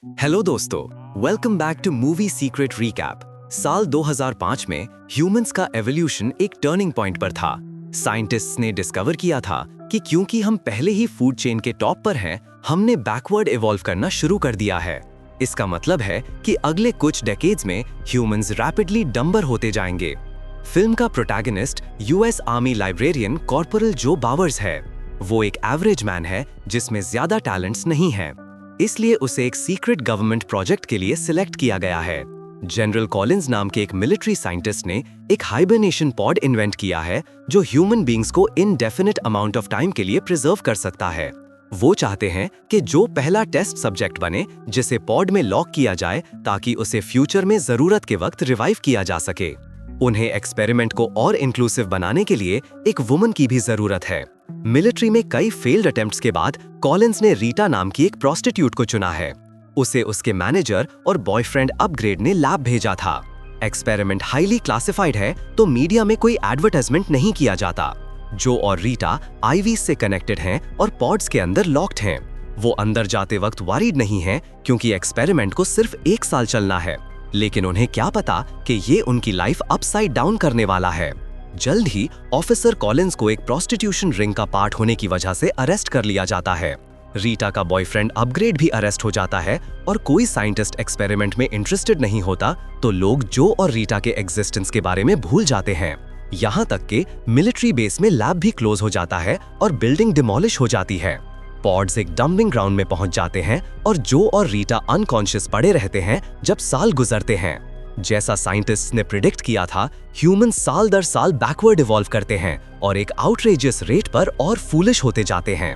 Hello दोस्तों, welcome back to movie secret recap. साल 2005 में ह्यूमंस का एवोल्यूशन एक टर्निंग पॉइंट पर था। साइंटिस्ट्स ने डिस्कवर किया था कि क्योंकि हम पहले ही फूड चेन के टॉप पर हैं, हमने बैकवर्ड इवॉल्व करना शुरू कर दिया है। इसका मतलब है कि अगले कुछ डेकेड्स में ह्यूमंस रैपिडली डंबर होते जाएंगे। फिल्म का protagonist US army librarian corporal जो बावर्स है। वो एक एवरेज मैन है जिसमें ज्यादा टैलेंट्स नहीं है, इसलिए उसे एक सीक्रेट गवर्नमेंट प्रोजेक्ट के लिए सिलेक्ट किया गया है। जनरल कॉलिंस नाम के एक मिलिट्री साइंटिस्ट ने एक हाइबरनेशन पॉड इन्वेंट किया है जो ह्यूमन बींग्स को इनडेफिनिट अमाउंट ऑफ टाइम के लिए प्रिजर्व कर सकता है। वो चाहते हैं कि जो पहला टेस्ट सब्जेक्ट बने जिसे पॉड में लॉक किया जाए ताकि उसे फ्यूचर में जरूरत के वक्त रिवाइव किया जा सके। उन्हें एक्सपेरिमेंट को और इंक्लूसिव बनाने के लिए एक वुमन की भी जरूरत है। मिलिट्री में कई फेल्ड अटेम्प्ट्स के बाद कॉलिंस ने रीटा नाम की एक प्रोस्टिट्यूट को चुना है। उसे उसके मैनेजर और बॉयफ्रेंड अपग्रेड ने लैब भेजा था। एक्सपेरिमेंट हाईली क्लासिफाइड है तो मीडिया में कोई एडवर्टाइजमेंट नहीं किया जाता। जो और रीटा आईवी से कनेक्टेड हैं और पॉड्स के अंदर लॉक्ड हैं। वो अंदर जाते वक्त वरीड नहीं हैं क्योंकि एक्सपेरिमेंट को सिर्फ 1 साल चलना है, लेकिन उन्हें क्या पता कि ये उनकी लाइफ अपसाइड डाउन करने वाला है। जल्द ही ऑफिसर कॉलिंस को एक प्रोस्टिट्यूशन रिंग का पार्ट होने की वजह से अरेस्ट कर लिया जाता है। रीटा का बॉयफ्रेंड अपग्रेड भी अरेस्ट हो जाता है और कोई साइंटिस्ट एक्सपेरिमेंट में इंटरेस्टेड नहीं होता तो लोग जो और रीटा के एग्जिस्टेंस के बारे में भूल जाते हैं। यहाँ तक कि मिलिट्री बेस में लैब भी क्लोज हो जाता है और बिल्डिंग डिमोलिश हो जाती है। पॉड्स एक डंपिंग ग्राउंड में पहुंच जाते हैं और जो और रीटा अनकॉन्शियस पड़े रहते हैं जब साल गुजरते हैं। जैसा साइंटिस्ट्स ने प्रिडिक्ट किया था, ह्यूमन साल दर साल बैकवर्ड इवॉल्व करते हैं और एक आउटरेजियस रेट पर और फूलिश होते जाते हैं।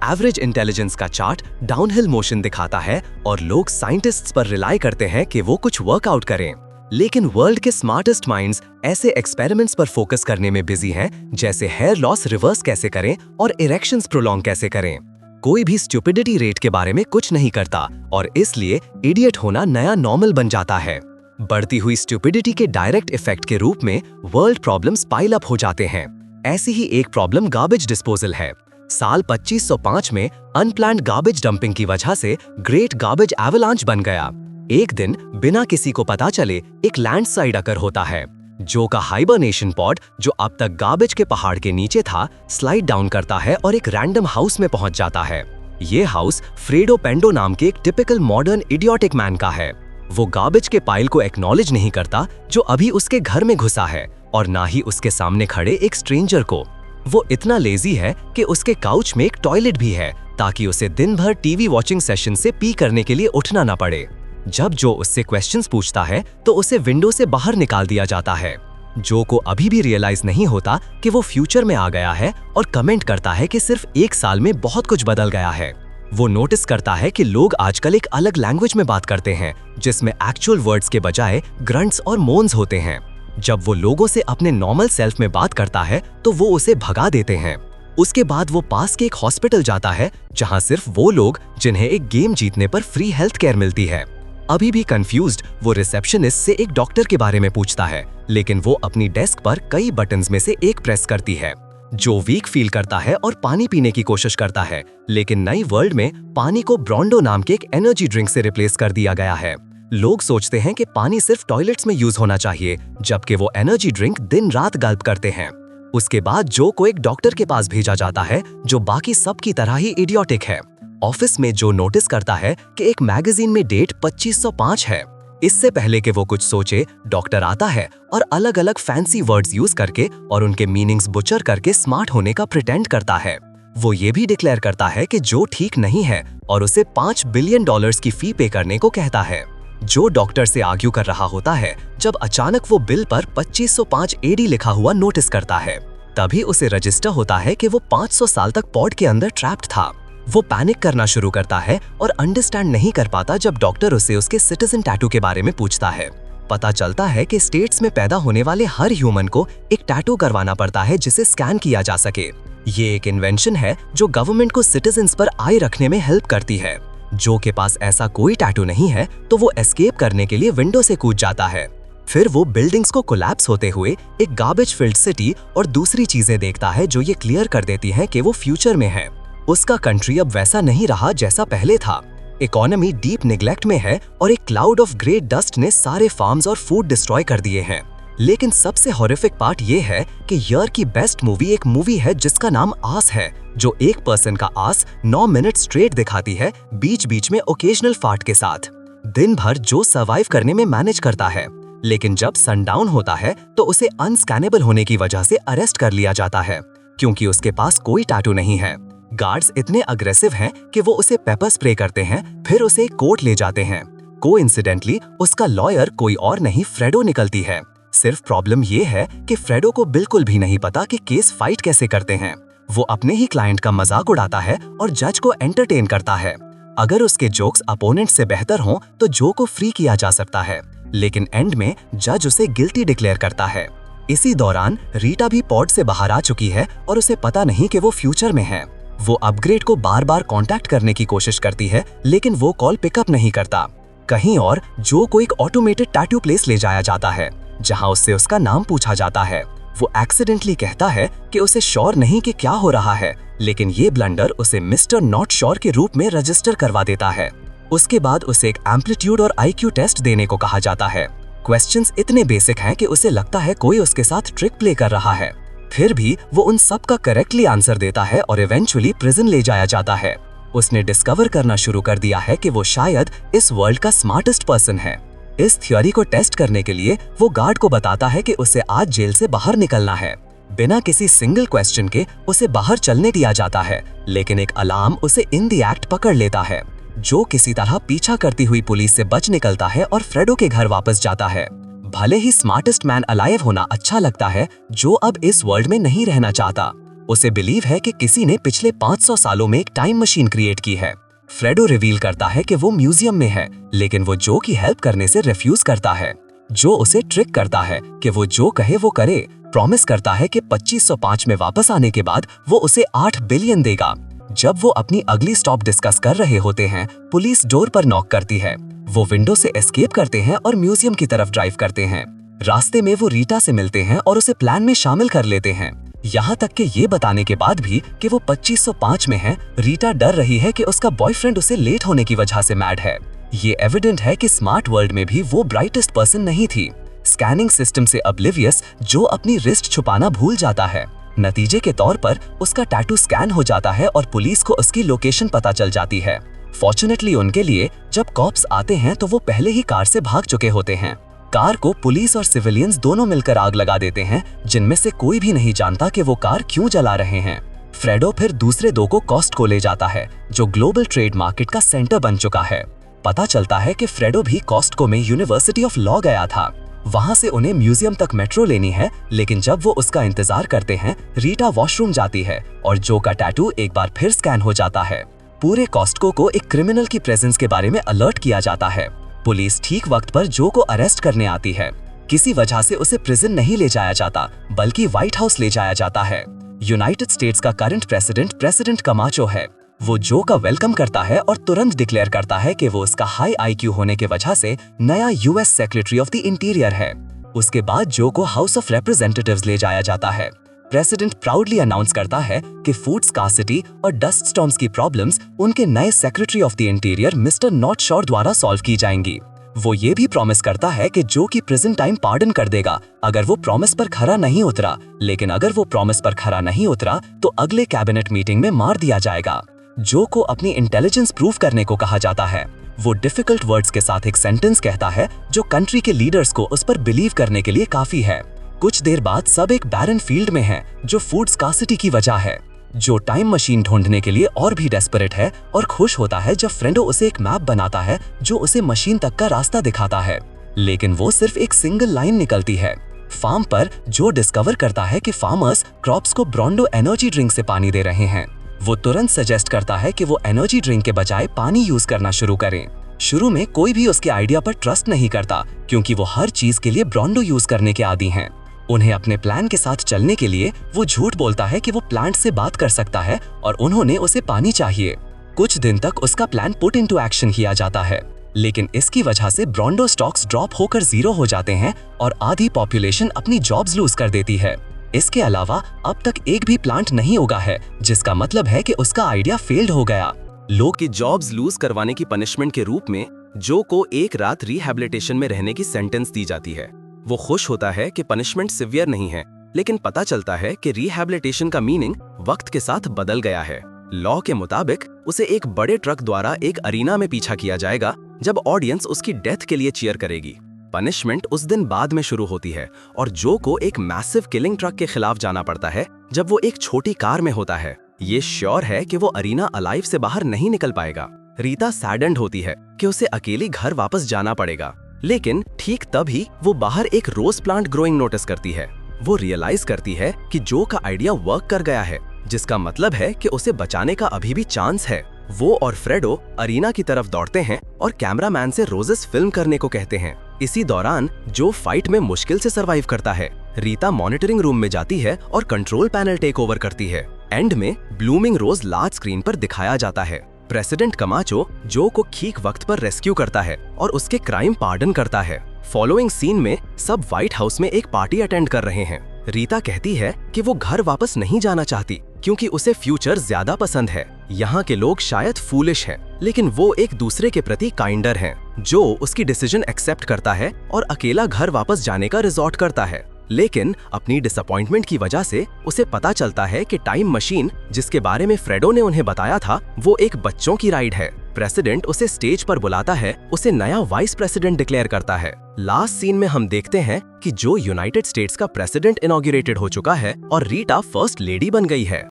एवरेज इंटेलिजेंस का चार्ट डाउनहिल मोशन दिखाता है और लोग साइंटिस्ट्स पर रिलाई करते हैं कि वो कुछ वर्कआउट करें। लेकिन वर्ल्ड के स्मार्टेस्ट माइंड्स ऐसे एक्सपेरिमेंट्स पर फोकस करने में बिजी हैं, जैसे हेयर लॉस रिवर्स कैसे करें और इरेक्शंस प्रोलॉन्ग कैसे करें। कोई भी स्टुपिडिटी रेट के बारे में कुछ नहीं करता और इसलिए इडियट होना नया नॉर्मल बन जाता है। बढ़ती हुई स्टुपिडिटी के डायरेक्ट इफेक्ट के रूप में वर्ल्ड प्रॉब्लम्स पाइल अप हो जाते हैं। ऐसी ही एक प्रॉब्लम गार्बेज डिस्पोजल है। साल 2505 में अनप्लान्ड गार्बेज डंपिंग की वजह से ग्रेट गार्बेज एवलांच बन गया। एक दिन बिना किसी को पता चले एक लैंडस्लाइड अकर होता है। जो का हाइबरनेशन पॉड, जो अब तक गार्बेज के पहाड़ के नीचे था, स्लाइड डाउन करता है और एक रैंडम हाउस में पहुंच जाता है। ये हाउस फ्रेडो पेंडो नाम के एक टिपिकल मॉडर्न इडियोटिक मैन का है। वो गार्बेज के पाइल को एक्नॉलेज नहीं करता जो अभी उसके घर में घुसा है, और ना ही उसके सामने खड़े एक स्ट्रेंजर को। वो इतना लेजी है कि उसके काउच में एक टॉयलेट भी है ताकि उसे दिन भर टीवी वॉचिंग सेशन से पी करने के लिए उठना ना पड़े। जब जो उससे क्वेश्चंस पूछता है तो उसे विंडो से बाहर निकाल दिया जाता है। जो को अभी भी रियलाइज नहीं होता कि वो फ्यूचर में आ गया है और कमेंट करता है कि सिर्फ 1 साल में बहुत कुछ बदल गया है। वो नोटिस करता है कि लोग आजकल एक अलग लैंग्वेज में बात करते हैं जिसमें एक्चुअल वर्ड्स के बजाय ग्रंट्स और मोन्स होते हैं। जब वो लोगों से अपने नॉर्मल सेल्फ में बात करता है तो वो उसे भगा देते हैं। उसके बाद वो पास के एक हॉस्पिटल जाता है जहां सिर्फ वो लोग जिन्हें एक गेम जीतने पर फ्री हेल्थ केयर मिलती है। अभी भी कंफ्यूज्ड वो रिसेप्शनिस्ट से एक डॉक्टर के बारे में पूछता है, लेकिन वो अपनी डेस्क पर कई बटन्स में से एक प्रेस करती है। जो वीक फील करता है और पानी पीने की कोशिश करता है, लेकिन नई वर्ल्ड में पानी को ब्रोंडो नाम के एक एनर्जी ड्रिंक से रिप्लेस कर दिया गया है। लोग सोचते हैं कि पानी सिर्फ टॉयलेट्स में यूज होना चाहिए, जबकि वो एनर्जी ड्रिंक दिन रात गल्प करते हैं। उसके बाद जो को एक डॉक्टर के पास भेजा जाता है जो बाकी सब की तरह ही इडियोटिक है। ऑफिस में जो नोटिस करता है कि एक मैगजीन में डेट 2505 है। इससे पहले कि वो कुछ सोचे, डॉक्टर आता है और अलग अलग फैंसी वर्ड्स यूज करके और उनके मीनिंग्स बुचर करके स्मार्ट होने का प्रिटेंड करता है। वो ये भी डिक्लेयर करता है कि जो ठीक नहीं है और उसे $5 बिलियन की फी पे करने को कहता है। जो डॉक्टर से आर्ग्यू कर रहा होता है जब अचानक वो बिल पर 2505 एडी लिखा हुआ नोटिस करता है। तभी उसे रजिस्टर होता है कि वो 500 साल तक पॉड के अंदर ट्रैप्ड था। वो पैनिक करना शुरू करता है और अंडरस्टैंड नहीं कर पाता जब डॉक्टर उसे उसके सिटीजन टैटू के बारे में पूछता है। पता चलता है कि स्टेट्स में पैदा होने वाले हर ह्यूमन को एक टैटू करवाना पड़ता है जिसे स्कैन किया जा सके। ये एक इन्वेंशन है जो गवर्नमेंट को सिटीजन्स पर आई रखने में हेल्प करती है। जो के पास ऐसा कोई टैटू नहीं है तो वो एस्केप करने के लिए विंडो से कूद जाता है। फिर वो बिल्डिंग्स को कोलैप्स होते हुए एक गार्बेज फिल्ड सिटी और दूसरी चीजें देखता है जो ये क्लियर कर देती हैं कि वो फ्यूचर में है। उसका कंट्री अब वैसा नहीं रहा जैसा पहले था। इकोनॉमी डीप निग्लेक्ट में है और एक क्लाउड ऑफ ग्रे डस्ट ने सारे फार्म्स और फूड डिस्ट्रॉय कर दिए हैं। लेकिन सबसे हॉरिफिक पार्ट ये है कि ईयर की बेस्ट मूवी एक मूवी है जिसका नाम आस है, जो एक पर्सन का आस 9 मिनट स्ट्रेट दिखाती है, बीच बीच में ओकेजनल फार्ट के साथ। दिन भर जो सर्वाइव करने में मैनेज करता है, लेकिन जब सनडाउन होता है तो उसे अनस्कैनेबल होने की वजह से अरेस्ट कर लिया जाता है, क्योंकि उसके पास कोई टैटू नहीं है। गार्ड्स इतने अग्रेसिव हैं कि वो उसे पेपर स्प्रे करते हैं, फिर उसे कोर्ट ले जाते हैं। कोइंसिडेंटली उसका लॉयर कोई और नहीं, फ्रेडो निकलती है। सिर्फ प्रॉब्लम ये है कि फ्रेडो को बिल्कुल भी नहीं पता कि केस फाइट कैसे करते हैं। वो अपने ही क्लाइंट का मजाक उड़ाता है और जज को एंटरटेन करता है। अगर उसके जोक्स अपोनेंट से बेहतर हों तो जो को फ्री किया जा सकता है, लेकिन एंड में जज उसे गिल्टी डिक्लेयर करता है। इसी दौरान रीटा भी पॉड से बाहर आ चुकी है और उसे पता नहीं कि वो फ्यूचर में है। वो अपग्रेड को बार बार कांटेक्ट करने की कोशिश करती है, लेकिन वो कॉल पिकअप नहीं करता। कहीं और जो को एक ऑटोमेटेड टैटू प्लेस ले जाया जाता है, जहां उससे उसका नाम पूछा जाता है। वो एक्सीडेंटली कहता है कि उसे श्योर नहीं कि क्या हो रहा है, लेकिन ये ब्लंडर उसे मिस्टर नॉट श्योर के रूप में रजिस्टर करवा देता है। उसके बाद उसे एक एम्पलीट्यूड और IQ टेस्ट देने को कहा जाता है। क्वेश्चंस इतने बेसिक हैं कि उसे लगता है कोई उसके साथ ट्रिक प्ले कर रहा है। फिर भी वो उन सब का करेक्टली आंसर देता है और इवेंचुअली प्रिजन ले जाया जाता है। उसने डिस्कवर करना शुरू कर दिया है कि वो शायद इस वर्ल्ड का स्मार्टेस्ट पर्सन है। इस थ्योरी को टेस्ट करने के लिए वो गार्ड को बताता है कि उसे आज जेल से बाहर निकलना है। बिना किसी सिंगल क्वेश्चन के उसे बाहर चलने दिया जाता है, लेकिन एक अलार्म उसे इन द एक्ट पकड़ लेता है। जो किसी तरह पीछा करती हुई पुलिस से बच निकलता है और फ्रेडो के घर वापस जाता है। भले ही स्मार्टेस्ट मैन अलाइव होना अच्छा लगता है, जो अब इस वर्ल्ड में नहीं रहना चाहता। उसे बिलीव है कि किसी ने पिछले 500 सालों में एक टाइम मशीन क्रिएट की है। फ्रेडो रिवील करता है कि वो म्यूजियम में है, लेकिन वो जो की हेल्प करने से रिफ्यूज करता है। जो उसे ट्रिक करता है कि वो जो कहे वो करे, प्रॉमिस करता है कि 2505 में वापस आने के बाद वो उसे 8 बिलियन देगा। जब वो अपनी अगली स्टॉप डिस्कस कर रहे होते हैं, पुलिस डोर पर नॉक करती है। वो विंडो से एस्केप करते हैं और म्यूजियम की तरफ ड्राइव करते हैं। रास्ते में वो रीटा से मिलते हैं और उसे प्लान में शामिल कर लेते हैं। यहाँ तक कि ये बताने के बाद भी कि वो 2505 में है, रीटा डर रही है कि उसका बॉयफ्रेंड उसे लेट होने की वजह से मैड है। ये एविडेंट है कि स्मार्ट वर्ल्ड में भी वो ब्राइटेस्ट पर्सन नहीं थी। स्कैनिंग सिस्टम से ऑब्लिवियस जो अपनी रिस्ट छुपाना भूल जाता है। नतीजे के तौर पर उसका टैटू स्कैन हो जाता है और पुलिस को उसकी लोकेशन पता चल जाती है। फॉर्चुनेटली उनके लिए जब कॉप्स आते हैं तो वो पहले ही कार से भाग चुके होते हैं। कार को पुलिस और सिविलियंस दोनों मिलकर आग लगा देते हैं, जिनमें से कोई भी नहीं जानता कि वो कार क्यों जला रहे हैं। फ्रेडो फिर दूसरे दो को कॉस्टको ले जाता है, जो ग्लोबल ट्रेड मार्केट का सेंटर बन चुका है। पता चलता है कि फ्रेडो भी कॉस्टको में यूनिवर्सिटी ऑफ लॉ गया था। वहां से उन्हें म्यूजियम तक मेट्रो लेनी है, लेकिन जब वो उसका इंतजार करते हैं, रीटा वॉशरूम जाती है और जो का टैटू एक बार फिर स्कैन हो जाता है। पूरे कॉस्टको को एक क्रिमिनल की प्रेजेंस के बारे में अलर्ट किया जाता है। पुलिस ठीक वक्त पर जो को अरेस्ट करने आती है। किसी वजह से उसे प्रिजन नहीं ले जाया जाता, बल्कि व्हाइट हाउस ले जाया जाता है। यूनाइटेड स्टेट्स का करंट प्रेसिडेंट कमाचो है। वो जो का वेलकम करता है और तुरंत डिक्लेयर करता है कि वो उसका हाई IQ होने के वजह से नया US secretary of the interior है। उसके बाद जो को हाउस ऑफ रिप्रेजेंटेटिव्स ले जाया जाता है। प्रेसिडेंट प्राउडली अनाउंस करता है कि फूड स्कार्सिटी और डस्ट स्टॉर्म्स की प्रॉब्लम्स उनके नए secretary of the interior mister not sure द्वारा सॉल्व की जाएंगी। वो ये भी प्रॉमिस करता है कि जो की प्रिजन टाइम पार्डन कर देगा अगर वो प्रॉमिस पर खरा नहीं उतरा, लेकिन अगर वो प्रॉमिस पर खरा नहीं उतरा तो अगले कैबिनेट मीटिंग में मार दिया जाएगा। जो को अपनी इंटेलिजेंस प्रूव करने को कहा जाता है। वो डिफिकल्ट वर्ड्स के साथ एक सेंटेंस कहता है जो कंट्री के लीडर्स को उस पर बिलीव करने के लिए काफी है। कुछ देर बाद सब एक बैरन फील्ड में है, जो फूड स्कार्सिटी की वजह है। जो टाइम मशीन ढूंढने के लिए और भी डेस्परेट है और खुश होता है जब फ्रेंडो उसे एक मैप बनाता है जो उसे मशीन तक का रास्ता दिखाता है, लेकिन वो सिर्फ एक सिंगल लाइन निकलती है। फार्म पर जो डिस्कवर करता है कि फार्मर्स क्रॉप्स को ब्रोंडो एनर्जी ड्रिंक से पानी दे रहे हैं। वो तुरंत सजेस्ट करता है कि वो एनर्जी ड्रिंक के बजाय पानी यूज करना शुरू करें। शुरू में कोई भी उसके आइडिया पर ट्रस्ट नहीं करता, क्योंकि वो हर चीज के लिए ब्रोंडो यूज करने के आदी हैं। उन्हें अपने प्लान के साथ चलने के लिए वो झूठ बोलता है कि वो प्लांट से बात कर सकता है और उन्होंने उसे पानी चाहिए। कुछ दिन तक उसका प्लान पुट इनटू एक्शन किया जाता है, लेकिन इसकी वजह से ब्रोंडो स्टॉक्स ड्रॉप होकर 0 हो जाते हैं और आधी पॉपुलेशन अपनी जॉब्स लूज कर देती है। इसके अलावा अब तक एक भी प्लांट नहीं उगा है, जिसका मतलब है कि उसका आइडिया फेल्ड हो गया। लो की जॉब्स लूज करवाने की पनिशमेंट के रूप में जो को एक रात रिहैबिलिटेशन में रहने की सेंटेंस दी जाती है। वो खुश होता है कि पनिशमेंट सिवियर नहीं है, लेकिन पता चलता है कि रिहैबिलिटेशन का मीनिंग वक्त के साथ बदल गया है। लॉ के मुताबिक उसे एक बड़े ट्रक द्वारा एक अरीना में पीछा किया जाएगा जब ऑडियंस उसकी डेथ के लिए चीयर करेगी। पनिशमेंट उस दिन बाद में शुरू होती है और जो को एक मैसिव किलिंग ट्रक के खिलाफ जाना पड़ता है जब वो एक छोटी कार में होता है। ये श्योर है कि वो अरीना अलाइव से बाहर नहीं निकल पाएगा। रीता सैडेंड होती है कि उसे अकेली घर वापस जाना पड़ेगा, लेकिन ठीक तभी वो बाहर एक रोज प्लांट ग्रोइंग नोटिस करती है। वो रियलाइज करती है कि जो का आइडिया वर्क कर गया है, जिसका मतलब है कि उसे बचाने का अभी भी चांस है। वो और फ्रेडो अरीना की तरफ दौड़ते हैं और कैमरामैन से रोजेस फिल्म करने को कहते हैं। इसी दौरान जो फाइट में मुश्किल से सरवाइव करता है। रीता मॉनिटरिंग रूम में जाती है और कंट्रोल पैनल टेक ओवर करती है। एंड में ब्लूमिंग रोज लार्ज स्क्रीन पर दिखाया जाता है। प्रेसिडेंट कमाचो जो को ठीक वक्त पर रेस्क्यू करता है और उसके क्राइम पार्डन करता है। फॉलोइंग सीन में सब व्हाइट हाउस में एक पार्टी अटेंड कर रहे हैं। रीता कहती है कि वो घर वापस नहीं जाना चाहती क्योंकि उसे फ्यूचर ज्यादा पसंद है। यहाँ के लोग शायद फूलिश हैं, लेकिन वो एक दूसरे के प्रति काइंडर हैं। जो उसकी डिसीजन एक्सेप्ट करता है और अकेला घर वापस जाने का रिजॉर्ट करता है, लेकिन अपनी डिसअपॉइंटमेंट की वजह से उसे पता चलता है कि टाइम मशीन जिसके बारे में फ्रेडो ने उन्हें बताया था वो एक बच्चों की राइड है। प्रेसिडेंट उसे स्टेज पर बुलाता है, उसे नया वाइस प्रेसिडेंट डिक्लेयर करता है। लास्ट सीन में हम देखते हैं कि जो यूनाइटेड स्टेट्स का प्रेसिडेंट इनॉग्रेटेड हो चुका है और रीटा फर्स्ट लेडी बन गई है।